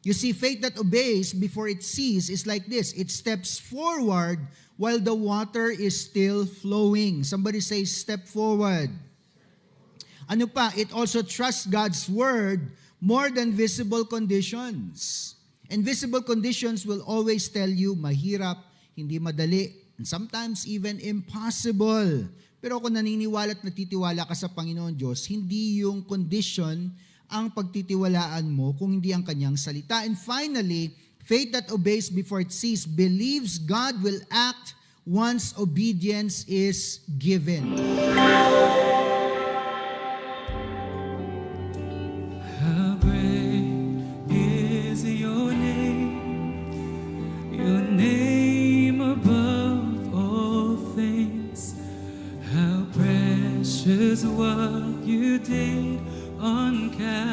You see, faith that obeys before it sees is like this. It steps forward while the water is still flowing. Somebody say, step forward. Ano pa? It also trusts God's word more than visible conditions. And visible conditions will always tell you, mahirap, hindi madali, and sometimes even impossible. Pero kung naniniwala at natitiwala ka sa Panginoon Diyos, hindi yung condition ang pagtitiwalaan mo kung hindi ang kanyang salita. And finally, faith that obeys before it sees believes God will act once obedience is given. How great is your name above all things. How precious what you did on Calvary.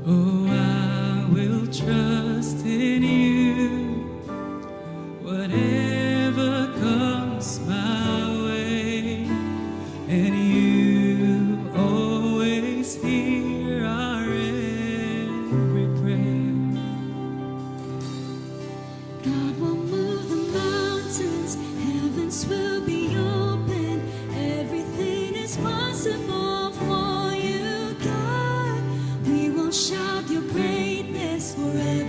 Oh, I will trust in you, whatever comes my way, and you always hear our every prayer. God will move the mountains, heavens will be open, everything is possible for you, God. We will shout your greatness forever.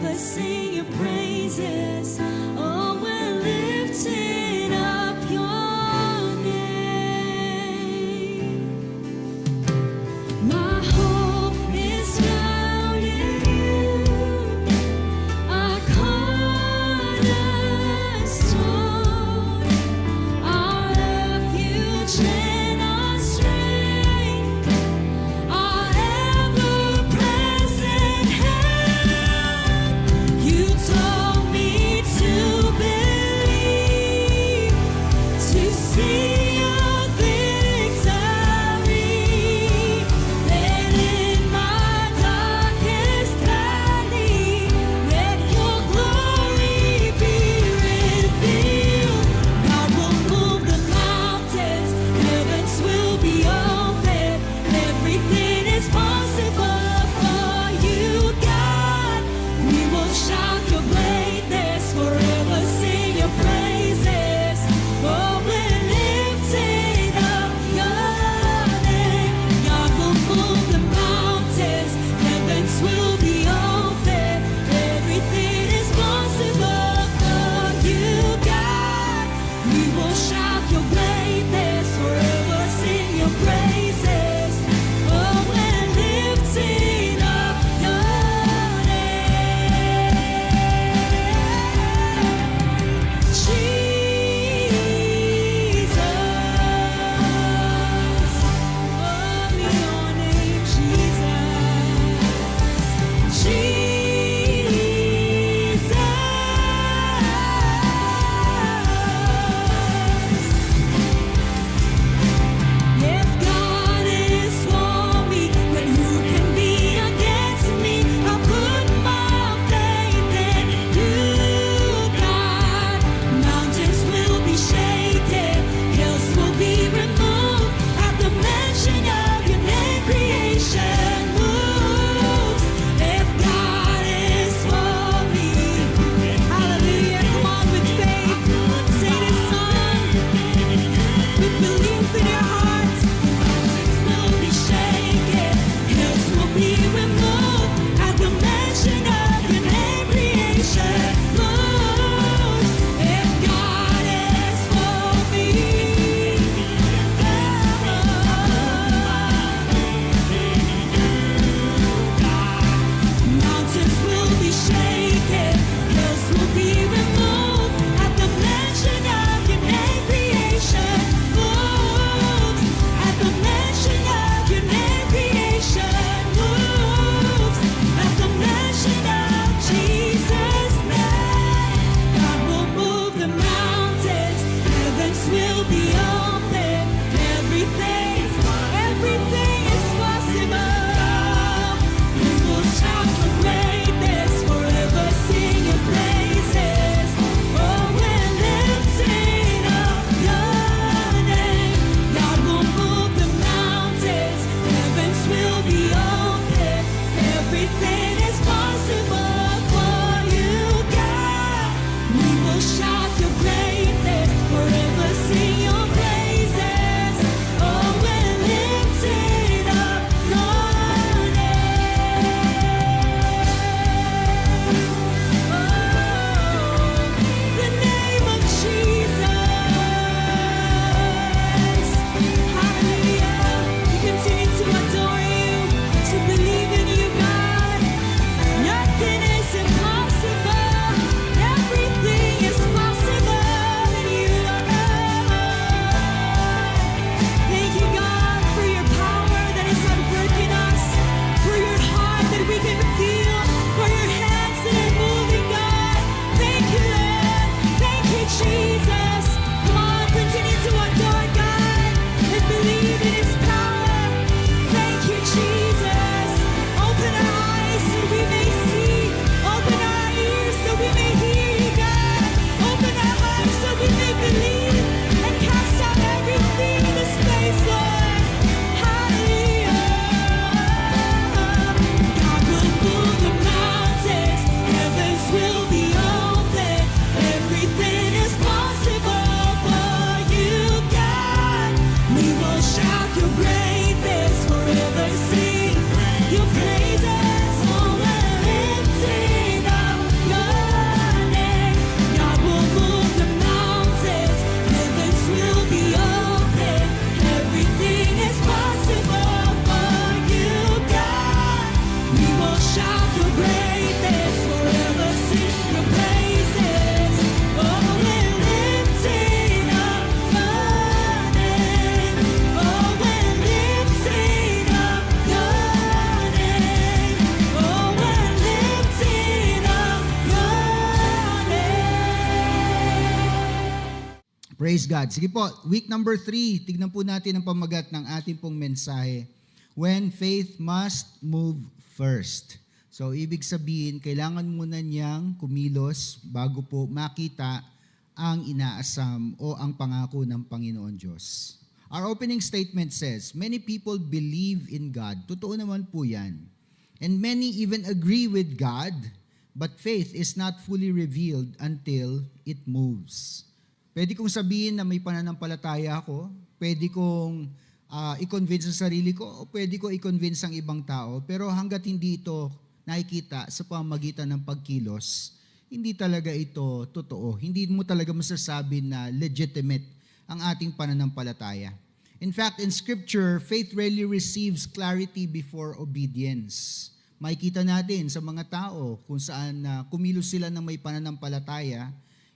Praise God. Sige po, week number 3, tignan po natin ang pamagat ng ating pong mensahe. When faith must move first. So, ibig sabihin, kailangan muna niyang kumilos bago po makita ang inaasam o ang pangako ng Panginoon Diyos. Our opening statement says, many people believe in God. Totoo naman po yan. And many even agree with God, but faith is not fully revealed until it moves. Pwede kong sabihin na may pananampalataya ako, pwede kong i-convince ang sarili ko, o pwede ko i-convince ang ibang tao, pero hanggat hindi ito nakikita sa pamamagitan ng pagkilos, hindi talaga ito totoo. Hindi mo talaga masasabi na legitimate ang ating pananampalataya. In fact, in Scripture, faith rarely receives clarity before obedience. Makikita natin sa mga tao kung saan kumilos sila ng may pananampalataya,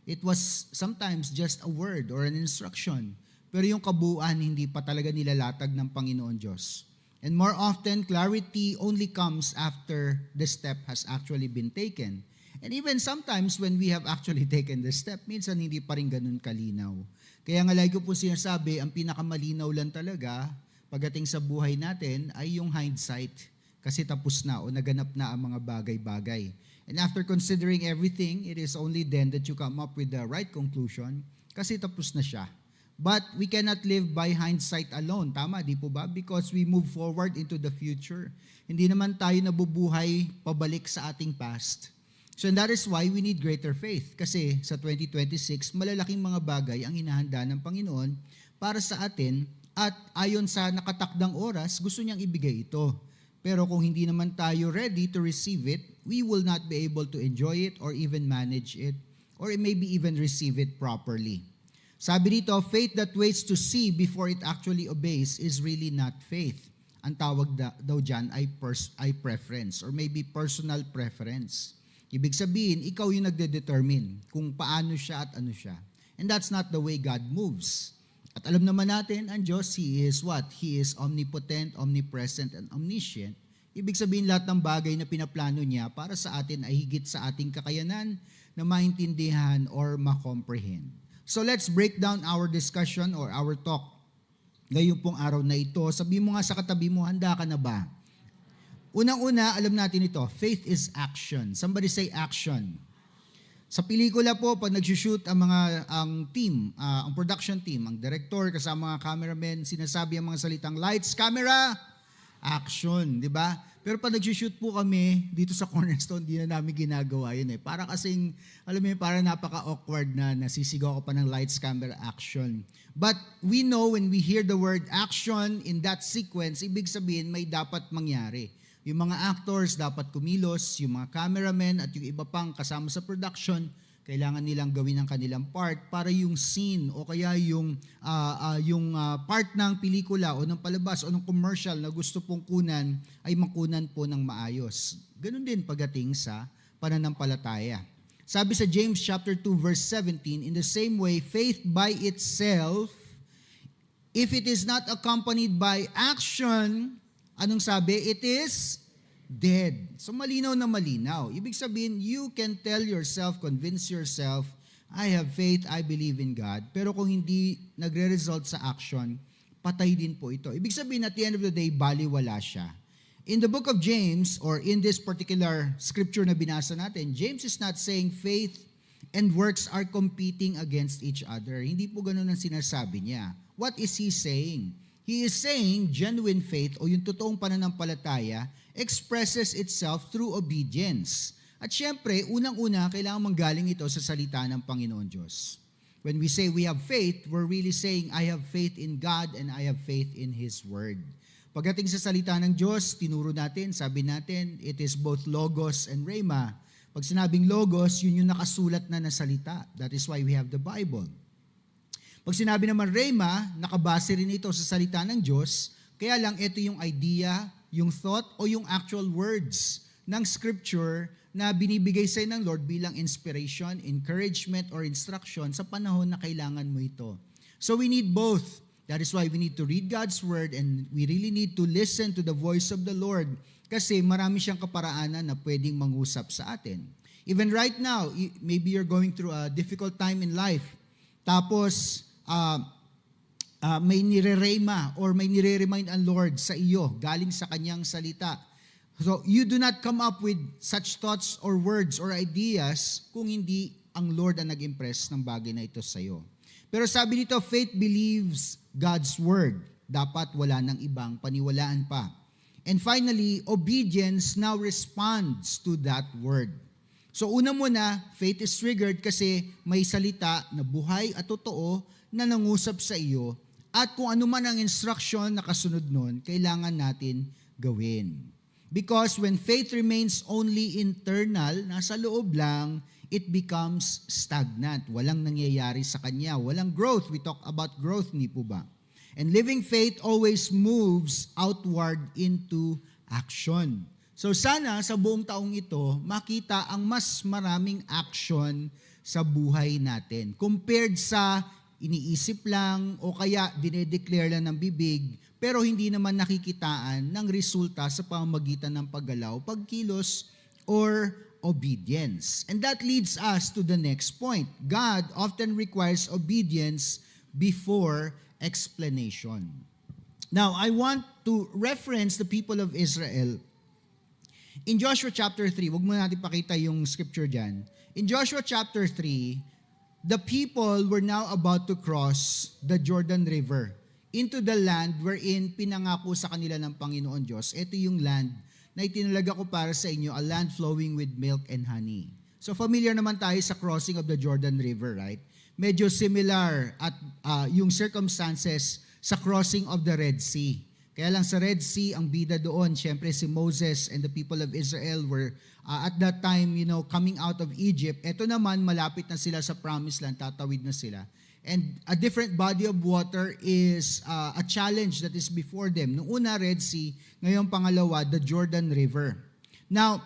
it was sometimes just a word or an instruction. Pero yung kabuuan, hindi pa talaga nilalatag ng Panginoon Diyos. And more often, clarity only comes after the step has actually been taken. And even sometimes when we have actually taken the step, minsan hindi pa rin ganun kalinaw. Kaya nga lagi ko po sinasabi, ang pinakamalinaw lang talaga pagdating sa buhay natin ay yung hindsight. Kasi tapos na o naganap na ang mga bagay-bagay. And after considering everything, it is only then that you come up with the right conclusion kasi tapos na siya. But we cannot live by hindsight alone. Tama, di po ba? Because we move forward into the future. Hindi naman tayo nabubuhay pabalik sa ating past. So and that is why we need greater faith. Kasi sa 2026, malalaking mga bagay ang hinahanda ng Panginoon para sa atin at ayon sa nakatakdang oras, gusto niyang ibigay ito. Pero kung hindi naman tayo ready to receive it, we will not be able to enjoy it or even manage it or maybe even receive it properly. Sabi dito, faith that waits to see before it actually obeys is really not faith. Ang tawag daw dyan ay preference or maybe personal preference. Ibig sabihin, ikaw yung nagde-determine kung paano siya at ano siya. And that's not the way God moves. At alam naman natin, ang Diyos, He is what? He is omnipotent, omnipresent, and omniscient. Ibig sabihin, lahat ng bagay na pinaplano niya para sa atin ay higit sa ating kakayanan na maintindihan or makomprehend. So let's break down our discussion or our talk ngayon pong araw na ito. Sabi mo nga sa katabi mo, handa ka na ba? Unang-una, alam natin ito, faith is action. Somebody say action. Sa pelikula po, pag nag-shoot ang team, ang production team, ang director, kasama mga cameramen, sinasabi ang mga salitang lights, camera, action, di ba? Pero pag nag-shoot po kami dito sa Cornerstone, di na namin ginagawa yun eh. Para kasing, alam mo yun, para napaka-awkward na nasisigaw ko pa ng lights, camera, action. But we know when we hear the word action in that sequence, ibig sabihin may dapat mangyari. Yung mga actors dapat kumilos, yung mga cameramen at yung iba pang kasama sa production, kailangan nilang gawin ang kanilang part para yung scene o kaya yung part ng pelikula o ng palabas o ng commercial na gusto pong kunan ay makunan po ng maayos. Ganun din pagdating sa pananampalataya. Sabi sa James chapter 2 verse 17, in the same way, faith by itself, if it is not accompanied by action, anong sabi? It is dead. So malinaw na malinaw. Ibig sabihin, you can tell yourself, convince yourself, I have faith, I believe in God. Pero kung hindi nagre-result sa action, patay din po ito. Ibig sabihin, at the end of the day, baliwala siya. In the book of James, or in this particular scripture na binasa natin, James is not saying faith and works are competing against each other. Hindi po ganun ang sinasabi niya. What is he saying? He is saying genuine faith o yung totoong pananampalataya expresses itself through obedience. At syempre, unang-una, kailangan manggaling ito sa salita ng Panginoon Diyos. When we say we have faith, we're really saying, I have faith in God and I have faith in His Word. Pagdating sa salita ng Diyos, tinuro natin, sabi natin, it is both logos and rhema. Pag sinabing logos, yun yung nakasulat na salita. That is why we have the Bible. Pag sinabi naman rhema, nakabase rin ito sa salita ng Diyos, kaya lang ito yung idea, yung thought o yung actual words ng scripture na binibigay sa'yo ng Lord bilang inspiration, encouragement, or instruction sa panahon na kailangan mo ito. So we need both. That is why we need to read God's Word and we really need to listen to the voice of the Lord kasi marami siyang kaparaanan na pwedeng mangusap sa atin. Even right now, maybe you're going through a difficult time in life. Tapos, may nire-rema or may nire-remind ang Lord sa iyo galing sa kanyang salita. So you do not come up with such thoughts or words or ideas kung hindi ang Lord ang nag-impress ng bagay na ito sa iyo. Pero sabi dito, faith believes God's word. Dapat wala ng ibang paniwalaan pa. And finally, obedience now responds to that word. So una muna, faith is triggered kasi may salita na buhay at totoo na nangusap sa iyo at kung ano man ang instruction na kasunod nun, kailangan natin gawin. Because when faith remains only internal, nasa loob lang, it becomes stagnant. Walang nangyayari sa kanya. Walang growth. We talk about growth, hindi po ba? And living faith always moves outward into action. So sana sa buong taong ito, makita ang mas maraming action sa buhay natin. Compared sa iniisip lang o kaya dinedeclare lang ng bibig, pero hindi naman nakikitaan ng resulta sa pamamagitan ng paggalaw, pagkilos, or obedience. And that leads us to the next point. God often requires obedience before explanation. Now, I want to reference the people of Israel. In Joshua chapter 3, wag mo natin pakita yung scripture dyan. In Joshua chapter 3, the people were now about to cross the Jordan River into the land wherein pinangako sa kanila ng Panginoon Diyos. Ito yung land na itinalaga ko para sa inyo, a land flowing with milk and honey. So familiar naman tayo sa crossing of the Jordan River, right? Medyo similar at yung circumstances sa crossing of the Red Sea. Kaya lang sa Red Sea, ang bida doon, syempre si Moses and the people of Israel were at that time, coming out of Egypt. Ito naman, malapit na sila sa Promised Land, tatawid na sila. And a different body of water is a challenge that is before them. Noong una, Red Sea. Ngayong pangalawa, the Jordan River. Now,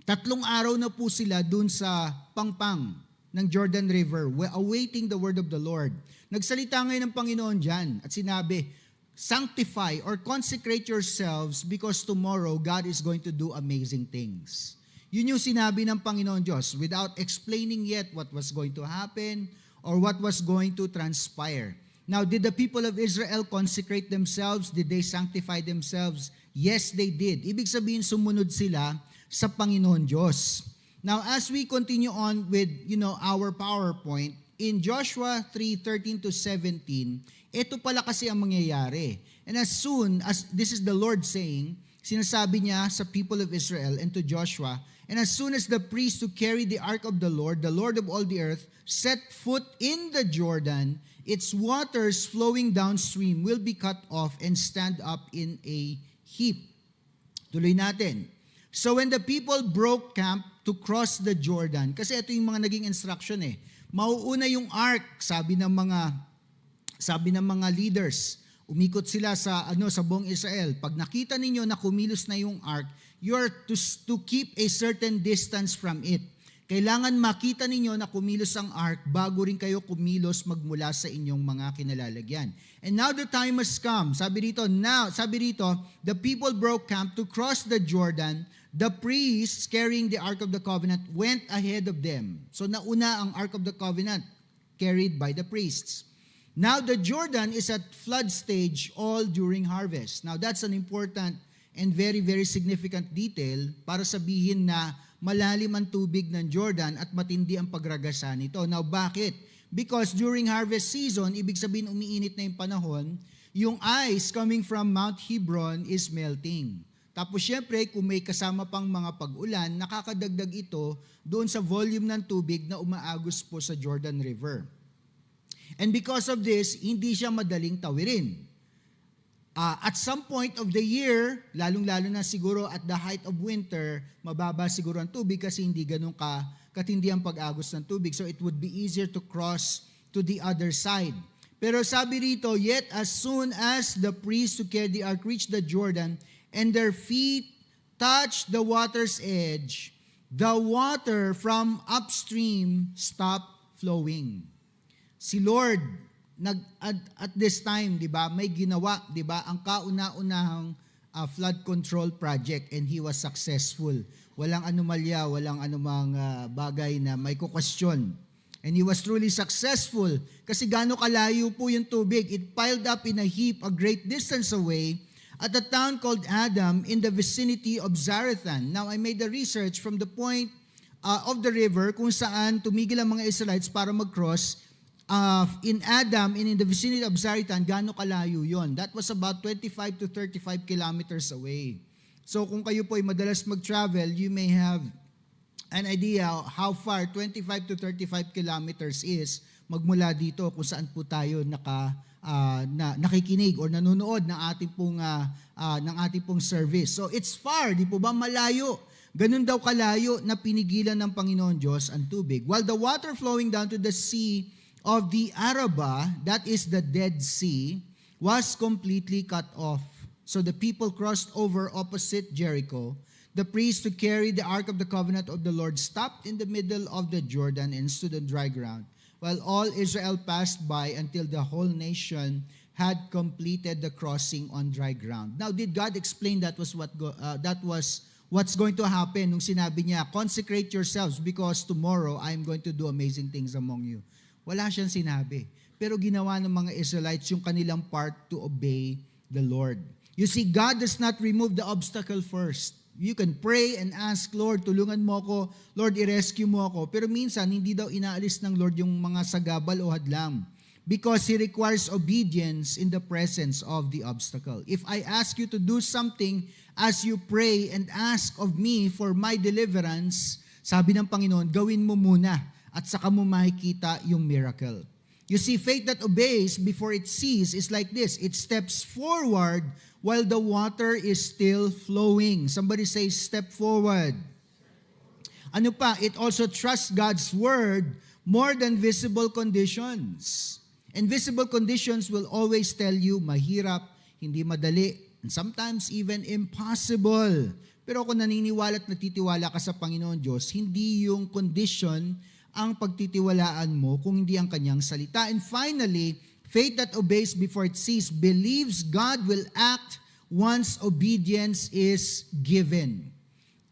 3 araw na po sila dun sa pangpang ng Jordan River, awaiting the word of the Lord. Nagsalita ngayon ng Panginoon dyan at sinabi, sanctify or consecrate yourselves because tomorrow God is going to do amazing things. Yun yung sinabi ng Panginoon Diyos without explaining yet what was going to happen or what was going to transpire. Now, did the people of Israel consecrate themselves? Did they sanctify themselves? Yes, they did. Ibig sabihin, sumunod sila sa Panginoon Diyos. Now, as we continue on with, our PowerPoint, in Joshua 3:13-17, ito pala kasi ang mangyayari. And as soon as, this is the Lord saying, sinasabi niya sa people of Israel and to Joshua, and as soon as the priest who carried the ark of the Lord of all the earth, set foot in the Jordan, its waters flowing downstream will be cut off and stand up in a heap. Tuloy natin. So when the people broke camp to cross the Jordan, kasi ito yung mga naging instruction mauuna yung ark, sabi ng mga leaders. Umikot sila sa buong Israel. Pag nakita ninyo na kumilos na yung ark, you are to keep a certain distance from it. Kailangan makita ninyo na kumilos ang ark bago rin kayo kumilos magmula sa inyong mga kinalalagyan. And now the time has come. Sabi dito, the people broke camp to cross the Jordan. The priests carrying the Ark of the Covenant went ahead of them. So nauna ang Ark of the Covenant carried by the priests. Now the Jordan is at flood stage all during harvest. Now that's an important and very, very significant detail para sabihin na malalim ang tubig ng Jordan at matindi ang pagragasa nito. Now bakit? Because during harvest season, ibig sabihin umiinit na yung panahon, yung ice coming from Mount Hebron is melting. Tapos syempre, kung may kasama pang mga pag-ulan, nakakadagdag ito doon sa volume ng tubig na umaagos po sa Jordan River. And because of this, hindi siya madaling tawirin. At some point of the year, lalong-lalo na siguro at the height of winter, mababa siguro ang tubig kasi hindi ganun katindi ang pag-agos ng tubig. So it would be easier to cross to the other side. Pero sabi rito, yet as soon as the priests who carried the ark reached the Jordan, and their feet touched the water's edge, the water from upstream stopped flowing. Si Lord, at this time, di ba, may ginawa, di ba, ang kauna-unahang flood control project and he was successful. Walang anomalya, walang anumang bagay na may kukwestiyon. And he was truly successful kasi gaano kalayo po yung tubig. It piled up in a heap a great distance away at a town called Adam in the vicinity of Zarethan. Now, I made the research from the point of the river kung saan tumigil ang mga Israelites para mag-cross. In Adam and in the vicinity of Zarethan, gaano kalayo yon? That was about 25 to 35 kilometers away. So kung kayo po ay madalas mag-travel, you may have an idea how far 25 to 35 kilometers is magmula dito kung saan po tayo nakikinig or nanonood ng ating pong service. So it's far, di po ba? Malayo. Ganun daw kalayo na pinigilan ng Panginoon Diyos ang tubig. While the water flowing down to the sea of the Araba, that is the Dead Sea, was completely cut off. So the people crossed over opposite Jericho. The priests to carry the Ark of the Covenant of the Lord stopped in the middle of the Jordan and stood on dry ground, while all Israel passed by until the whole nation had completed the crossing on dry ground. Now, did God explain that was what's going to happen nung sinabi niya, consecrate yourselves because tomorrow I am going to do amazing things among you? Wala siyang sinabi. Pero ginawa ng mga Israelites yung kanilang part to obey the Lord. You see, God does not remove the obstacle first. You can pray and ask, Lord, tulungan mo ako. Lord, i-rescue mo ako. Pero minsan, hindi daw inaalis ng Lord yung mga sagabal o hadlang because He requires obedience in the presence of the obstacle. If I ask you to do something as you pray and ask of me for my deliverance, sabi ng Panginoon, gawin mo muna at saka mo makikita yung miracle. You see, faith that obeys before it sees is like this. It steps forward while the water is still flowing. Somebody say, step forward. Ano pa? It also trusts God's word more than visible conditions. And visible conditions will always tell you, mahirap, hindi madali, and sometimes even impossible. Pero kung naniniwala at natitiwala ka sa Panginoon Diyos, hindi yung condition ang pagtitiwalaan mo kung hindi ang kanyang salita. And finally, faith that obeys before it sees believes God will act once obedience is given.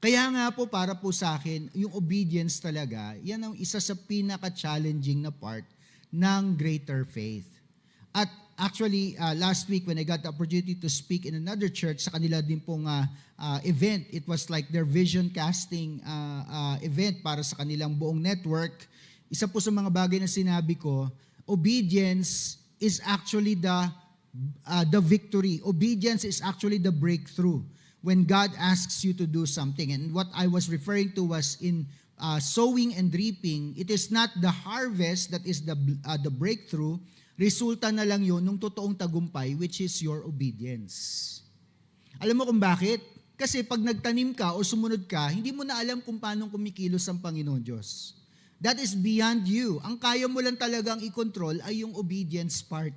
Kaya nga po para po sa akin, yung obedience talaga, yan ang isa sa pinaka-challenging na part ng greater faith. At actually, last week when I got the opportunity to speak in another church, sa kanila din pong event, it was like their vision casting event para sa kanilang buong network. Isa po sa mga bagay na sinabi ko, obedience is actually the victory. Obedience is actually the breakthrough when God asks you to do something. And what I was referring to was in sowing and reaping, it is not the harvest that is the breakthrough. Resulta na lang yun nung totoong tagumpay, which is your obedience. Alam mo kung bakit? Kasi pag nagtanim ka o sumunod ka, hindi mo na alam kung paano kumikilos ang Panginoon Diyos. That is beyond you. Ang kaya mo lang talagang i-control ay yung obedience part.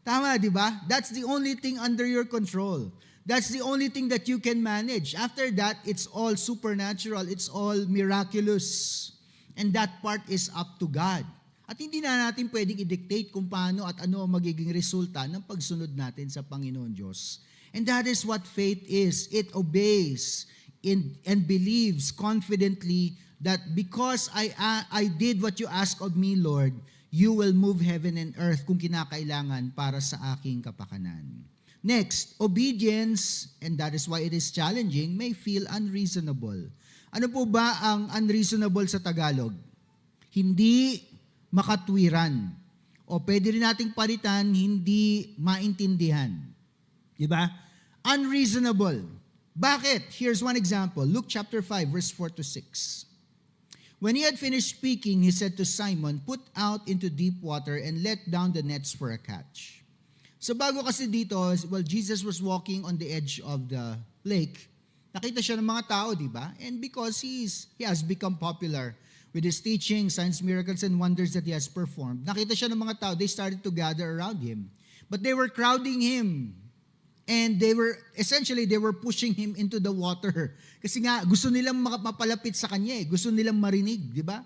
Tama, di ba? That's the only thing under your control. That's the only thing that you can manage. After that, it's all supernatural. It's all miraculous. And that part is up to God. At hindi na natin pwedeng i-dictate kung paano at ano ang magiging resulta ng pagsunod natin sa Panginoon Diyos. And that is what faith is. It obeys and believes confidently that because I did what you asked of me, Lord, you will move heaven and earth kung kinakailangan para sa aking kapakanan. Next, obedience, and that is why it is challenging, may feel unreasonable. Ano po ba ang unreasonable sa Tagalog? Hindi makatwiran. O pwede rin nating palitan, hindi maintindihan. Diba? Unreasonable. Bakit? Here's one example. Luke chapter 5, verse 4 to 6. When he had finished speaking, he said to Simon, put out into deep water and let down the nets for a catch. So bago kasi dito, while Jesus was walking on the edge of the lake, nakita siya ng mga tao, di ba? And because he has become popular with his teaching, signs, miracles, and wonders that he has performed, nakita siya ng mga tao, they started to gather around him. But they were crowding him. And they were pushing him into the water. Kasi nga, gusto nilang mapalapit sa kanya eh. Gusto nilang marinig, di ba?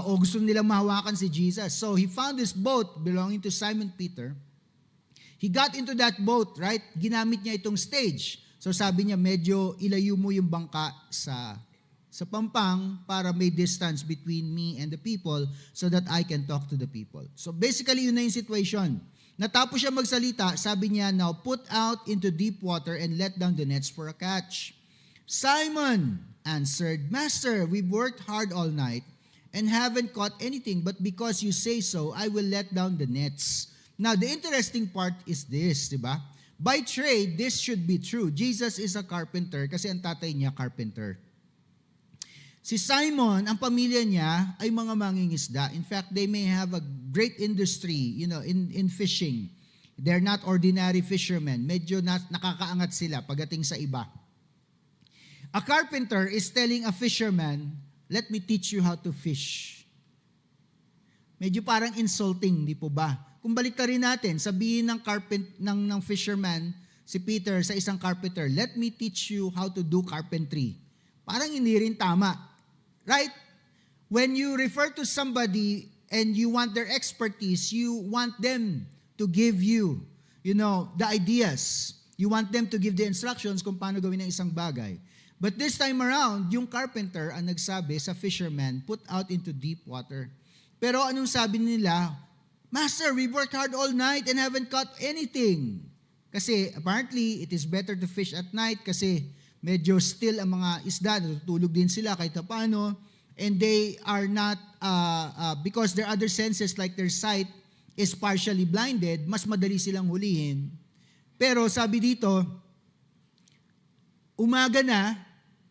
O gusto nilang mahawakan si Jesus. So he found this boat belonging to Simon Peter. He got into that boat, right? Ginamit niya itong stage. So sabi niya, medyo ilayo mo yung bangka sa sa pampang para may distance between me and the people so that I can talk to the people. So basically, yun na yung situation. Natapos siya magsalita, sabi niya, now put out into deep water and let down the nets for a catch. Simon answered, Master, we've worked hard all night and haven't caught anything, but because you say so, I will let down the nets. Now, the interesting part is this, di ba? By trade, this should be true. Jesus is a carpenter kasi ang tatay niya carpenter. Si Simon, ang pamilya niya ay mga mangingisda. In fact, they may have a great industry, in fishing. They're not ordinary fishermen. Medyo nakakaangat sila pagdating sa iba. A carpenter is telling a fisherman, let me teach you how to fish. Medyo parang insulting, di po ba? Kung baliktarin natin, sabihin ng fisherman, si Peter sa isang carpenter, let me teach you how to do carpentry. Parang hindi rin tama. Right? When you refer to somebody and you want their expertise, you want them to give you, the ideas. You want them to give the instructions kung paano gawin ang isang bagay. But this time around, yung carpenter ang nagsabi sa fisherman, put out into deep water. Pero anong sabi nila? Master, we worked hard all night and haven't caught anything. Kasi apparently, it is better to fish at night kasi medyo still ang mga isda, natutulog din sila kahit paano. And they are not, because their other senses like their sight is partially blinded, mas madali silang hulihin. Pero sabi dito, umaga na,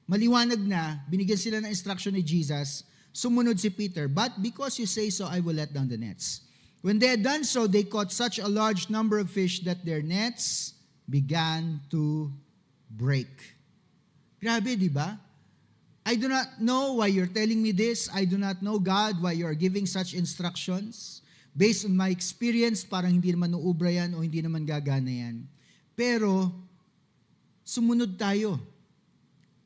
maliwanag na, binigyan sila ng instruction ni Jesus, sumunod si Peter, but because you say so, I will let down the nets. When they had done so, they caught such a large number of fish that their nets began to break. Grabe, di ba? I do not know why you're telling me this. I do not know, God, why you are giving such instructions. Based on my experience, parang hindi naman uubra yan o hindi naman gagana yan. Pero, sumunod tayo.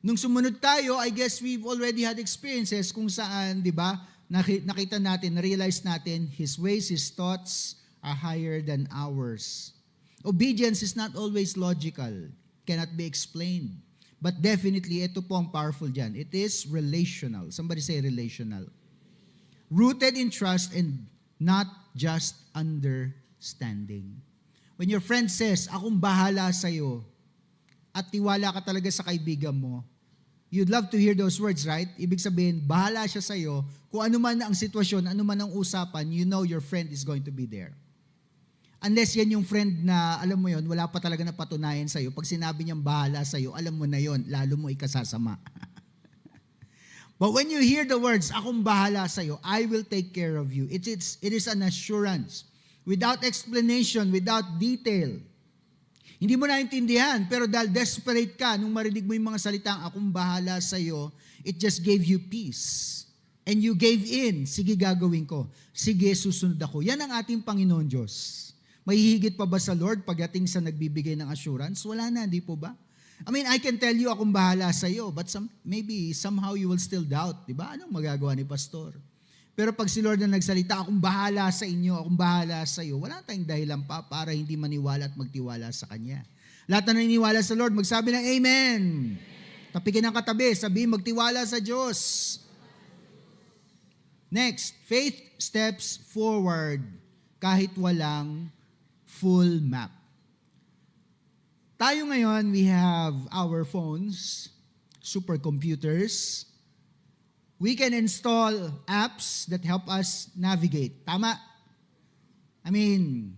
Nung sumunod tayo, I guess we've already had experiences kung saan, di ba, nakita natin, na-realize natin, His ways, His thoughts are higher than ours. Obedience is not always logical, cannot be explained. But definitely, ito po ang powerful dyan. It is relational. Somebody say relational. Rooted in trust and not just understanding. When your friend says, akong bahala sa'yo, at tiwala ka talaga sa kaibigan mo, you'd love to hear those words, right? Ibig sabihin, bahala siya sa'yo. Kung ano man ang sitwasyon, ano man ang usapan, you know your friend is going to be there. Unless yan yung friend na, alam mo yon, wala pa talaga na patunayan sa'yo. Pag sinabi niyang bahala sa'yo, alam mo na yon, lalo mo ikasasama. But when you hear the words, akong bahala sa'yo, I will take care of you. It is an assurance. Without explanation, without detail. Hindi mo naintindihan, pero dahil desperate ka, nung marinig mo yung mga salitang, akong bahala sa'yo, it just gave you peace. And you gave in, sige gagawin ko, sige susunod ako. Yan ang ating Panginoon Diyos. May higit pa ba sa Lord pagdating sa nagbibigay ng assurance? Wala na, di po ba? I mean, I can tell you akong bahala sa'yo, but maybe somehow you will still doubt. Di ba? Anong magagawa ni Pastor? Pero pag si Lord na nagsalita, akong bahala sa inyo, akong bahala sa iyo, wala tayong dahilan pa para hindi maniwala at magtiwala sa Kanya. Lahat na naniniwala sa Lord, magsabi ng Amen. Tapikin ang katabi, sabihin magtiwala sa Diyos. Next, faith steps forward kahit walang full map. Tayo ngayon, we have our phones, supercomputers. We can install apps that help us navigate. Tama? I mean,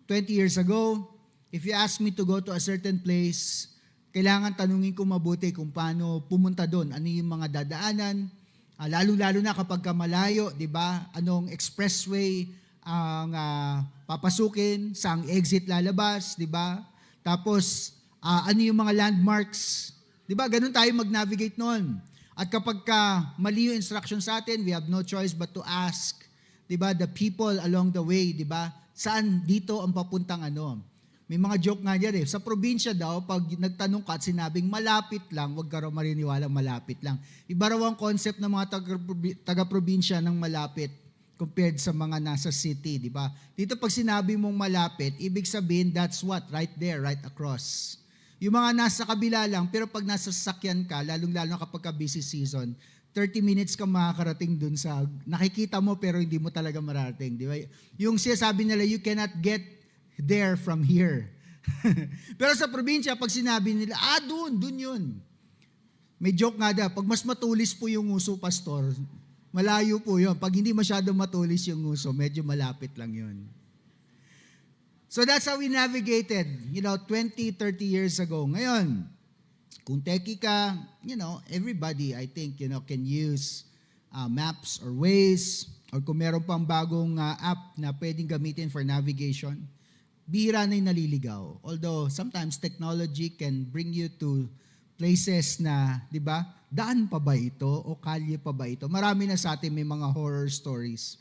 20 years ago, if you ask me to go to a certain place, kailangan tanungin ko mabuti kung paano pumunta doon. Ano yung mga dadaanan? Lalo-lalo na kapag malayo, di ba? Anong expressway ang papasukin? Saang exit lalabas? Di ba? Tapos, ano yung mga landmarks? Di ba? Ganun tayo mag-navigate noon. At kapag mali yung instruction sa atin, we have no choice but to ask, 'di ba, the people along the way, 'di ba? Saan dito ang papuntang ano? May mga joke nga diyan sa probinsya daw, pag nagtanong ka at sinabing malapit lang, wag ka raw mariniwalang malapit lang. Iba raw ang concept ng mga taga-probinsya ng malapit compared sa mga nasa city, 'di ba? Dito pag sinabi mong malapit, ibig sabihin that's what? Right there, right across. Yung mga nasa kabila lang, pero pag nasa sasakyan ka, lalong-lalo kapag ka busy season, 30 minutes ka makakarating dun sa, nakikita mo pero hindi mo talaga marating. Di ba? Yung sinasabi nila, you cannot get there from here. Pero sa probinsya, pag sinabi nila, dun yun. May joke nga da, pag mas matulis po yung uso, pastor, malayo po yun. Pag hindi masyadong matulis yung uso, medyo malapit lang yun. So that's how we navigated, 20, 30 years ago. Ngayon, kung techie ka, everybody, I think, can use maps or Waze, or kung meron pang bagong app na pwedeng gamitin for navigation, bihira na yung naliligaw. Although, sometimes technology can bring you to places na, di ba, daan pa ba ito o kalye pa ba ito? Marami na sa atin may mga horror stories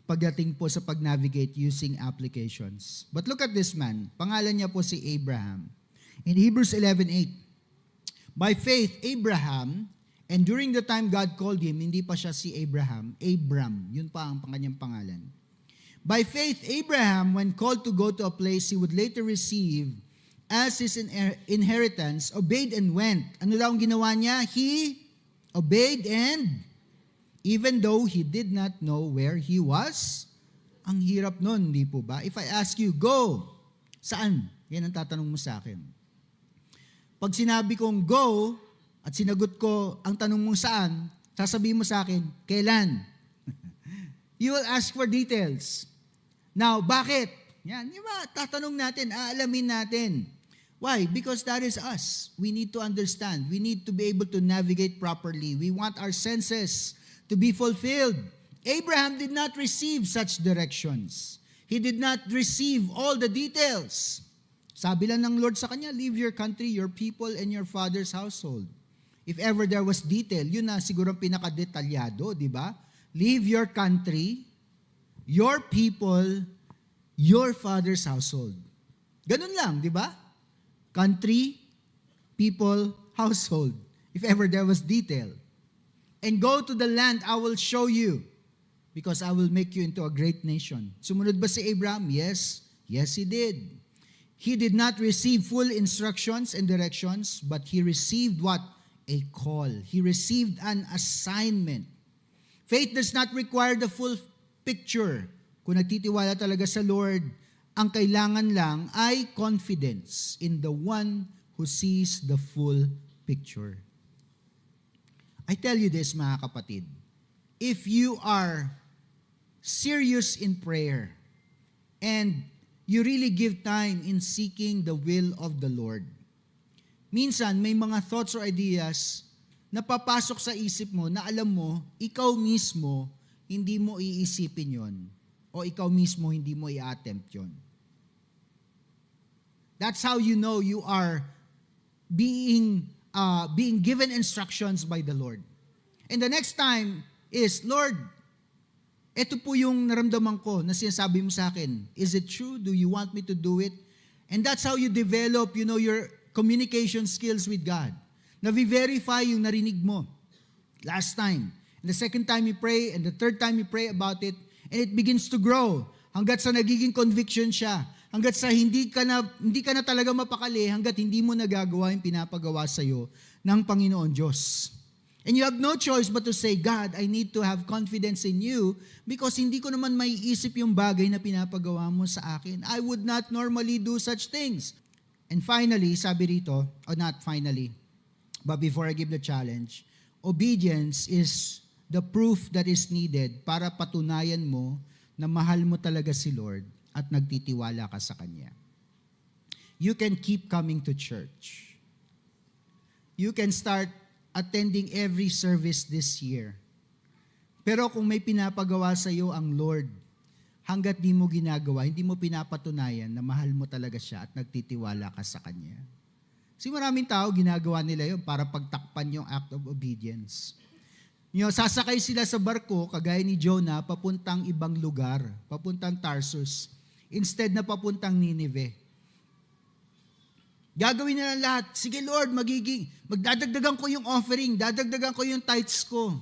pagdating po sa pag-navigate using applications. But look at this man. Pangalan niya po si Abraham. In Hebrews 11:8, by faith, Abraham, and during the time God called him, hindi pa siya si Abraham, Abram, yun pa ang kanyang pangalan. By faith, Abraham, when called to go to a place he would later receive as his inheritance, obeyed and went. Ano daw ang ginawa niya? He obeyed and, even though he did not know where he was, ang hirap nun, di po ba? If I ask you, go, saan? Yan ang tatanong mo sa akin. Pag sinabi kong go, at sinagot ko ang tanong mong saan, sasabihin mo sa akin, kailan? You will ask for details. Now, bakit? Yan, di ba? Tatanong natin, aalamin natin. Why? Because that is us. We need to understand. We need to be able to navigate properly. We want our senses to be fulfilled. Abraham did not receive such directions. He did not receive all the details. Sabi lang ng Lord sa kanya, leave your country, your people, and your father's household. If ever there was detail, yun na siguro pinakadetalyado, di ba? Leave your country, your people, your father's household. Ganun lang, di ba? Country, people, household. If ever there was detail. And go to the land I will show you, because I will make you into a great nation. Sumunod ba si Abraham? Yes. Yes, he did. He did not receive full instructions and directions, but he received what? A call. He received an assignment. Faith does not require the full picture. Kung nagtitiwala talaga sa Lord, ang kailangan lang ay confidence in the one who sees the full picture. I tell you this, mga kapatid, if you are serious in prayer and you really give time in seeking the will of the Lord, minsan may mga thoughts or ideas na papasok sa isip mo na alam mo, ikaw mismo hindi mo iisipin yon o ikaw mismo hindi mo i-attempt yon. That's how you know you are being given instructions by the Lord. And the next time is, Lord, ito po yung naramdaman ko na sinasabi mo sa akin. Is it true? Do you want me to do it? And that's how you develop, your communication skills with God. Na-verify yung narinig mo last time. And the second time you pray, and the third time you pray about it, and it begins to grow hanggat sa nagiging conviction siya. Hanggat sa hindi ka na talaga mapakali, hanggat hindi mo nagagawa yung pinapagawa sa'yo ng Panginoon Diyos. And you have no choice but to say, God, I need to have confidence in you because hindi ko naman maiisip yung bagay na pinapagawa mo sa akin. I would not normally do such things. And finally, sabi rito, or not finally, but before I give the challenge, obedience is the proof that is needed para patunayan mo na mahal mo talaga si Lord at nagtitiwala ka sa Kanya. You can keep coming to church. You can start attending every service this year. Pero kung may pinapagawa sa iyo ang Lord, hanggat di mo ginagawa, hindi mo pinapatunayan na mahal mo talaga siya at nagtitiwala ka sa Kanya. Kasi maraming tao, ginagawa nila yun para pagtakpan yung act of obedience. Sasakay sila sa barko, kagaya ni Jonah, papuntang ibang lugar, papuntang Tarsus, instead na papuntang Nineveh. Gagawin nila lahat. Sige Lord, magdadagdagan ko yung offering, dadagdagan ko yung tithes ko.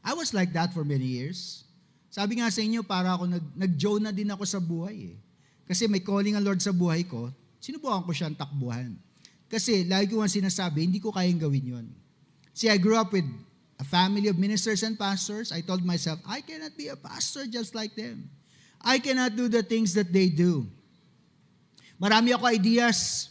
I was like that for many years. Sabi nga sa inyo, para ako nag-Jonah din ako sa buhay eh. Kasi may calling ang Lord sa buhay ko, sinubukan ko siyang takbuhan. Kasi lagi ko ang sinasabi, hindi ko kayang gawin yon. See, I grew up with a family of ministers and pastors. I told myself, I cannot be a pastor just like them. I cannot do the things that they do. Marami ako ideas.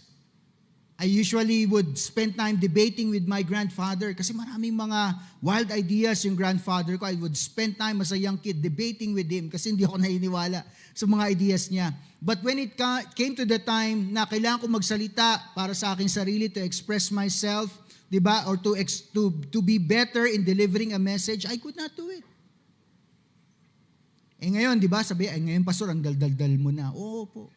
I usually would spend time debating with my grandfather kasi maraming mga wild ideas yung grandfather ko. I would spend time as a young kid debating with him kasi hindi ako naniniwala sa mga ideas niya. But when it came to the time na kailangan ko magsalita para sa aking sarili to express myself, di ba? Or to be better in delivering a message, I could not do it. Ngayon, di ba? Sabi, ngayon pastor, ang daldal mo na. Oo po.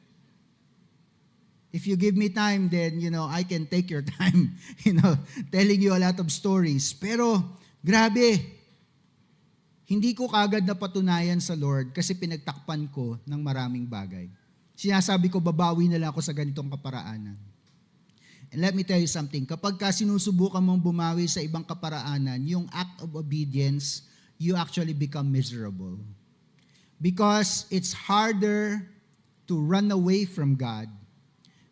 If you give me time, then, I can take your time, telling you a lot of stories. Pero, grabe, hindi ko kagad napatunayan sa Lord kasi pinagtakpan ko ng maraming bagay. Sinasabi ko, babawi na lang ako sa ganitong kaparaanan. And let me tell you something, kapag sinusubukan mong bumawi sa ibang kaparaanan, yung act of obedience, you actually become miserable. Because it's harder to run away from God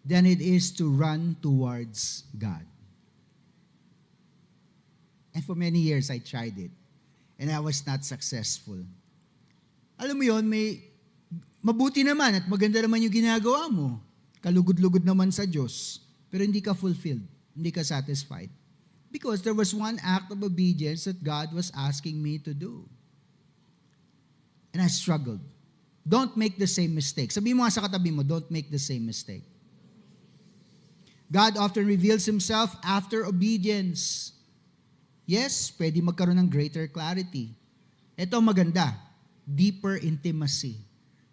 than it is to run towards God. And for many years, I tried it. And I was not successful. Alam mo yon, mabuti naman at maganda naman yung ginagawa mo. Kalugod-lugod naman sa Diyos. Pero hindi ka fulfilled. Hindi ka satisfied. Because there was one act of obedience that God was asking me to do. And I struggled. Don't make the same mistake. Sabi mo nga sa katabi mo, don't make the same mistake. God often reveals Himself after obedience. Yes, pwede magkaroon ng greater clarity. Ito maganda, deeper intimacy.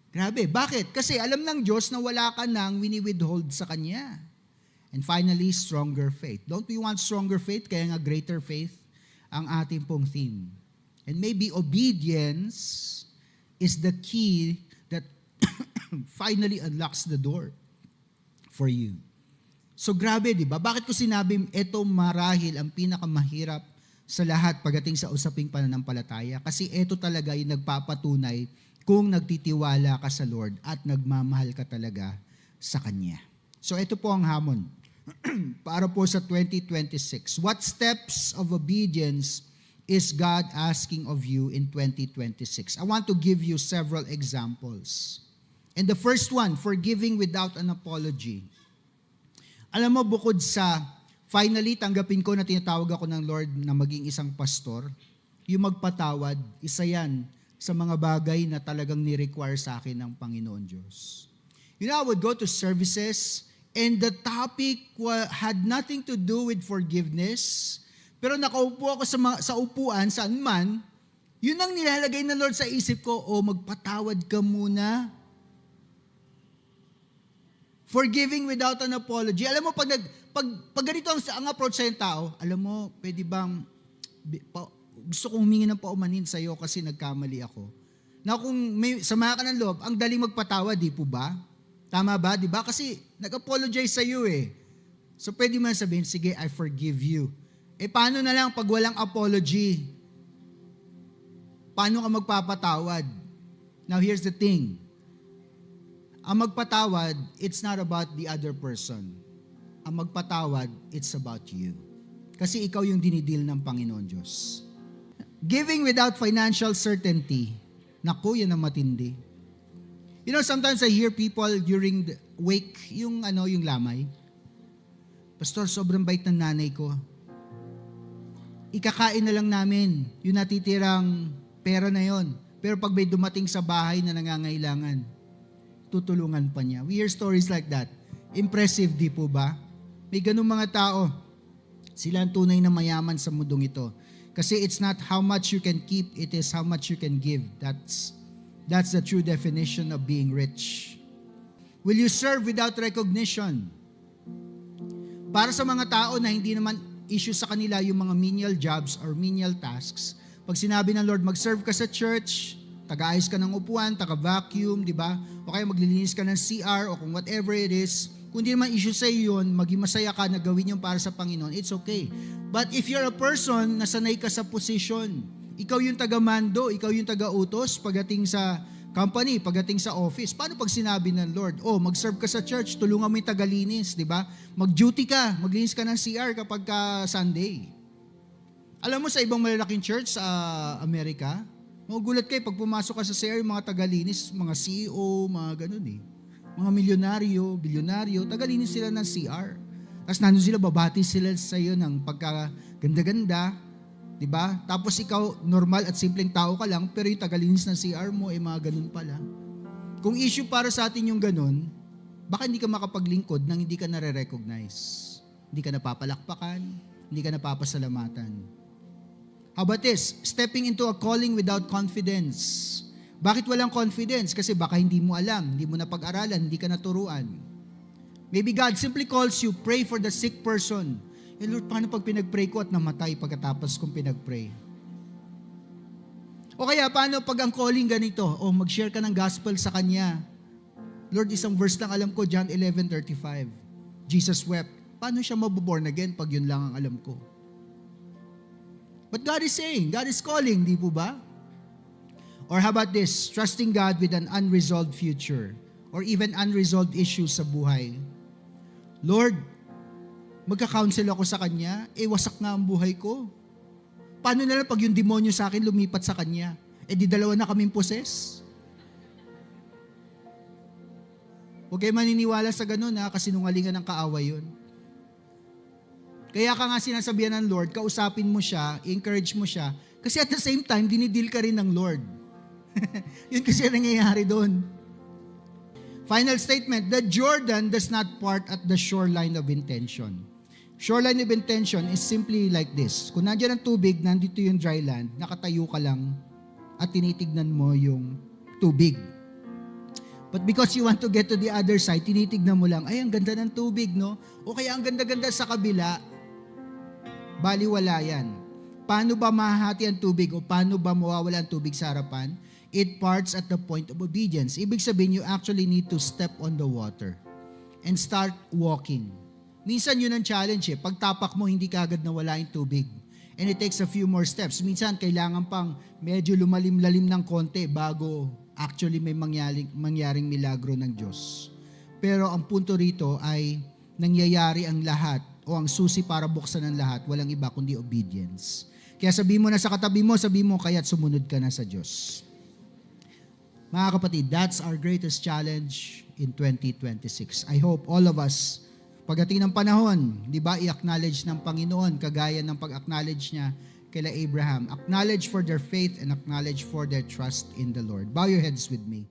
Grabe, bakit? Kasi alam ng Diyos na wala ka nang wini-withhold sa Kanya. And finally, stronger faith. Don't we want stronger faith? Kaya nga greater faith ang ating pong theme. And maybe obedience is the key that finally unlocks the door for you. So grabe, di ba? Bakit ko sinabi, ito marahil ang pinakamahirap sa lahat pagdating sa usaping pananampalataya? Kasi ito talaga yung nagpapatunay kung nagtitiwala ka sa Lord at nagmamahal ka talaga sa Kanya. So ito po ang hamon para po sa 2026. What steps of obedience is God asking of you in 2026? I want to give you several examples. And the first one, forgiving without an apology. Alam mo, bukod sa finally tanggapin ko na tinatawag ako ng Lord na maging isang pastor, yung magpatawad, isa yan sa mga bagay na talagang ni-require sa akin ng Panginoon Diyos. I would go to services and the topic had nothing to do with forgiveness, pero nakaupo ako sa upuan, saan man, yun ang nilalagay ng Lord sa isip ko, magpatawad ka muna. Forgiving without an apology. Alam mo, pag ganito ang approach sa yung tao, alam mo, pwede bang, gusto kong humingi ng paumanin sa'yo kasi nagkamali ako. Na kung may sama ka ng loob, ang daling magpatawad, di po ba? Tama ba? Di ba? Kasi nag-apologize sa'yo eh. So pwede mo sabihin, sige, I forgive you. Paano na lang pag walang apology? Paano ka magpapatawad? Now here's the thing. Ang magpatawad, it's not about the other person. Ang magpatawad, it's about you. Kasi ikaw yung dinidil ng Panginoon Diyos. Giving without financial certainty. Naku, yan ang matindi. Sometimes I hear people during the wake, yung lamay. Pastor, sobrang bait ng nanay ko. Ikakain na lang namin yung natitirang pera na yon. Pero pag may dumating sa bahay na nangangailangan, tutulungan pa niya. We hear stories like that. Impressive, di po ba? May ganung mga tao. Sila ang tunay na mayaman sa mundong ito. Kasi it's not how much you can keep, it is how much you can give. That's the true definition of being rich. Will you serve without recognition? Para sa mga tao na hindi naman issue sa kanila yung mga menial jobs or menial tasks, pag sinabi ng Lord, mag-serve ka sa church, taga-ayos ka ng upuan, taga-vacuum, di ba? O kaya maglilinis ka ng CR o kung whatever it is, kung di naman issue sa iyo yun, maging masaya ka na gawin yung para sa Panginoon, it's okay. But if you're a person na sanay ka sa position, ikaw yung taga-mando, ikaw yung taga-utos pagdating sa Company, pagdating sa office, paano pag sinabi ng Lord, mag-serve ka sa church, tulungan mo yung tagalinis, di ba? Mag-duty ka, maglinis ka ng CR kapag ka Sunday. Alam mo sa ibang malalaking church sa Amerika, magugulat kayo pag pumasok ka sa CR, yung mga tagalinis, mga CEO, mga ganun eh. Mga milyonaryo, bilyonaryo, tagalinis sila ng CR. Tapos nandun sila, babati sila sa iyo ng pagkaganda-ganda, di ba? Tapos ikaw, normal at simpleng tao ka lang, pero yung tagalinis ng CR mo, mga ganun pala. Kung issue para sa atin yung ganun, baka hindi ka makapaglingkod nang hindi ka nare-recognize. Hindi ka napapalakpakan, hindi ka napapasalamatan. How about this? Stepping into a calling without confidence. Bakit walang confidence? Kasi baka hindi mo alam, hindi mo napag-aralan, hindi ka naturuan. Maybe God simply calls you, pray for the sick person. Lord, paano pag pinag-pray ko at namatay pagkatapos kong pinag-pray? O kaya, paano pag ang calling ganito? Mag-share ka ng gospel sa Kanya. Lord, isang verse lang alam ko, John 11:35. Jesus wept. Paano siya mabuborn again pag yun lang ang alam ko? But God is saying, God is calling, di po ba? Or how about this? Trusting God with an unresolved future or even unresolved issues sa buhay. Lord, magka-counsel ako sa Kanya, wasak nga ang buhay ko. Paano na lang pag yung demonyo sa akin lumipat sa Kanya? Di dalawa na kaming possess. Huwag kayo maniniwala sa ganun kasinungalingan ng kaaway yun. Kaya ka nga sinasabihan ng Lord, kausapin mo siya, encourage mo siya, kasi at the same time, dinidil ka rin ng Lord. Yun kasi nangyayari doon. Final statement, the Jordan does not part at the shoreline of intention. Shoreline of intention is simply like this. Kung nandiyan ang tubig, nandito yung dry land, nakatayo ka lang at tinitignan mo yung tubig. But because you want to get to the other side, tinitignan mo lang, ang ganda ng tubig, no? O kaya ang ganda-ganda sa kabila, baliwala yan. Paano ba mahahati ang tubig o paano ba mawawala ang tubig sa harapan? It parts at the point of obedience. Ibig sabihin, you actually need to step on the water and start walking. Minsan yun ang challenge Pagtapak mo, hindi ka agad nawala yung tubig. And it takes a few more steps. Minsan, kailangan pang medyo lumalim-lalim ng konti bago actually may mangyaring milagro ng Diyos. Pero ang punto rito ay nangyayari ang lahat o ang susi para buksan ang lahat, walang iba kundi obedience. Kaya sabihin mo na sa katabi mo, sabihin mo kaya't sumunod ka na sa Diyos. Mga kapatid, that's our greatest challenge in 2026. I hope all of us, pagdating ng panahon, di ba, i-acknowledge ng Panginoon, kagaya ng pag-acknowledge niya kila Abraham. Acknowledge for their faith and acknowledge for their trust in the Lord. Bow your heads with me.